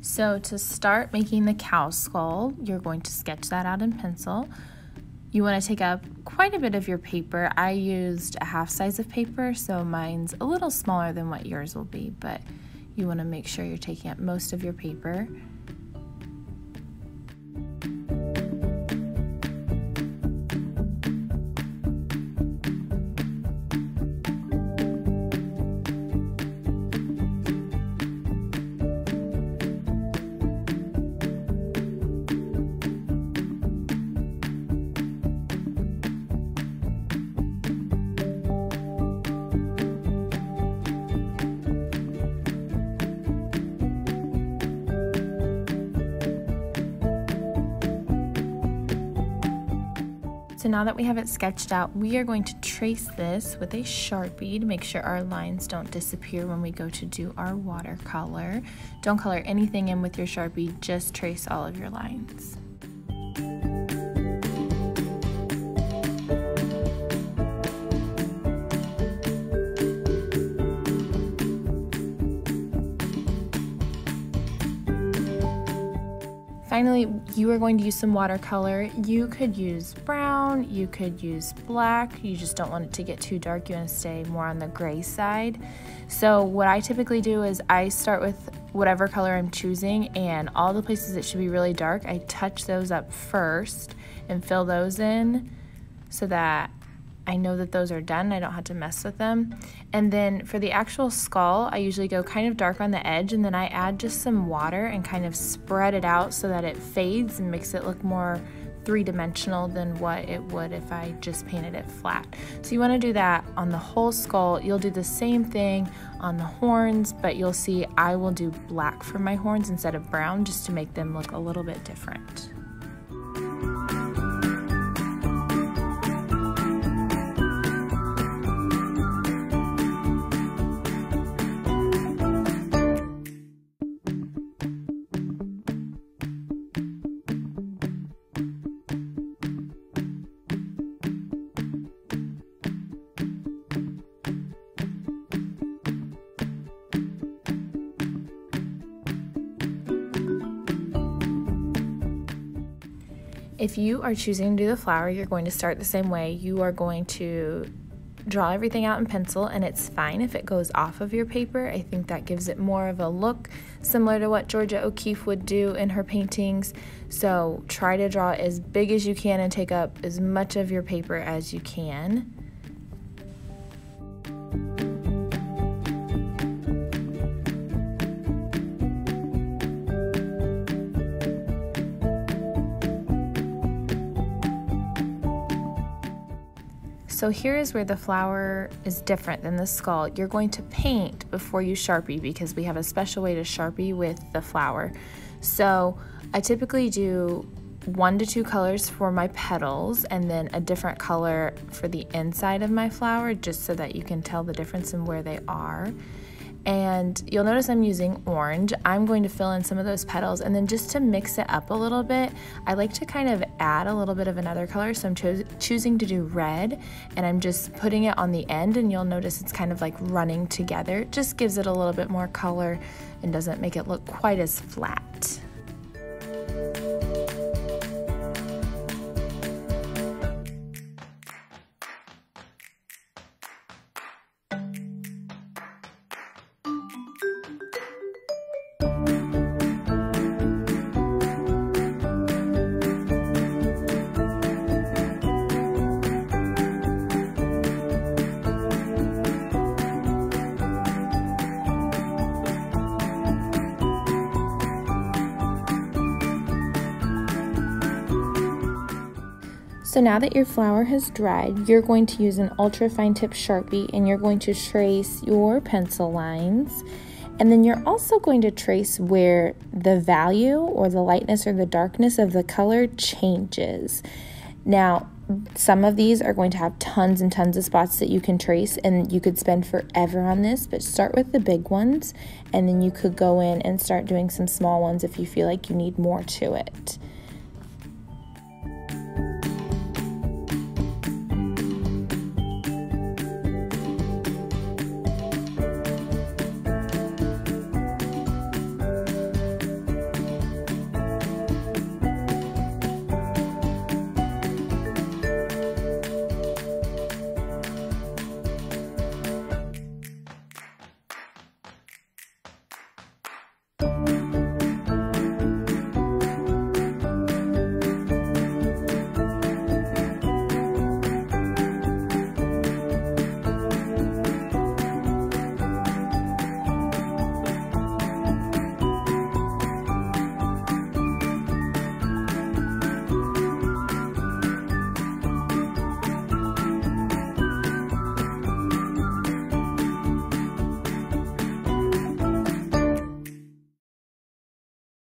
So to start making the cow skull, you're going to sketch that out in pencil. You want to take up quite a bit of your paper. I used a half size of paper, so mine's a little smaller than what yours will be, but you want to make sure you're taking up most of your paper. So now that we have it sketched out, we are going to trace this with a Sharpie to make sure our lines don't disappear when we go to do our watercolor. Don't color anything in with your Sharpie, just trace all of your lines. Finally, you are going to use some watercolor. You could use brown, you could use black. You just don't want it to get too dark. You want to stay more on the gray side. So what I typically do is I start with whatever color I'm choosing, and all the places that should be really dark, I touch those up first and fill those in so that I know that those are done. I don't have to mess with them. And then for the actual skull, I usually go kind of dark on the edge, and then I add just some water and kind of spread it out so that it fades and makes it look more three-dimensional than what it would if I just painted it flat. So you want to do that on the whole skull. You'll do the same thing on the horns, but you'll see I will do black for my horns instead of brown just to make them look a little bit different. If you are choosing to do the flower, you're going to start the same way. You are going to draw everything out in pencil, and it's fine if it goes off of your paper. I think that gives it more of a look similar to what Georgia O'Keeffe would do in her paintings. So try to draw as big as you can and take up as much of your paper as you can. So here is where the flower is different than the skull. You're going to paint before you Sharpie because we have a special way to Sharpie with the flower. So I typically do 1 to 2 colors for my petals and then a different color for the inside of my flower, just so that you can tell the difference in where they are. And you'll notice I'm using orange. I'm going to fill in some of those petals, and then just to mix it up a little bit, I like to kind of add a little bit of another color. So I'm choosing to do red, and I'm just putting it on the end, and you'll notice it's kind of like running together. It just gives it a little bit more color and doesn't make it look quite as flat. So now that your flower has dried, you're going to use an ultra fine tip Sharpie, and you're going to trace your pencil lines. And then you're also going to trace where the value or the lightness or the darkness of the color changes. Now, some of these are going to have tons and tons of spots that you can trace, and you could spend forever on this, but start with the big ones, and then you could go in and start doing some small ones if you feel like you need more to it. you.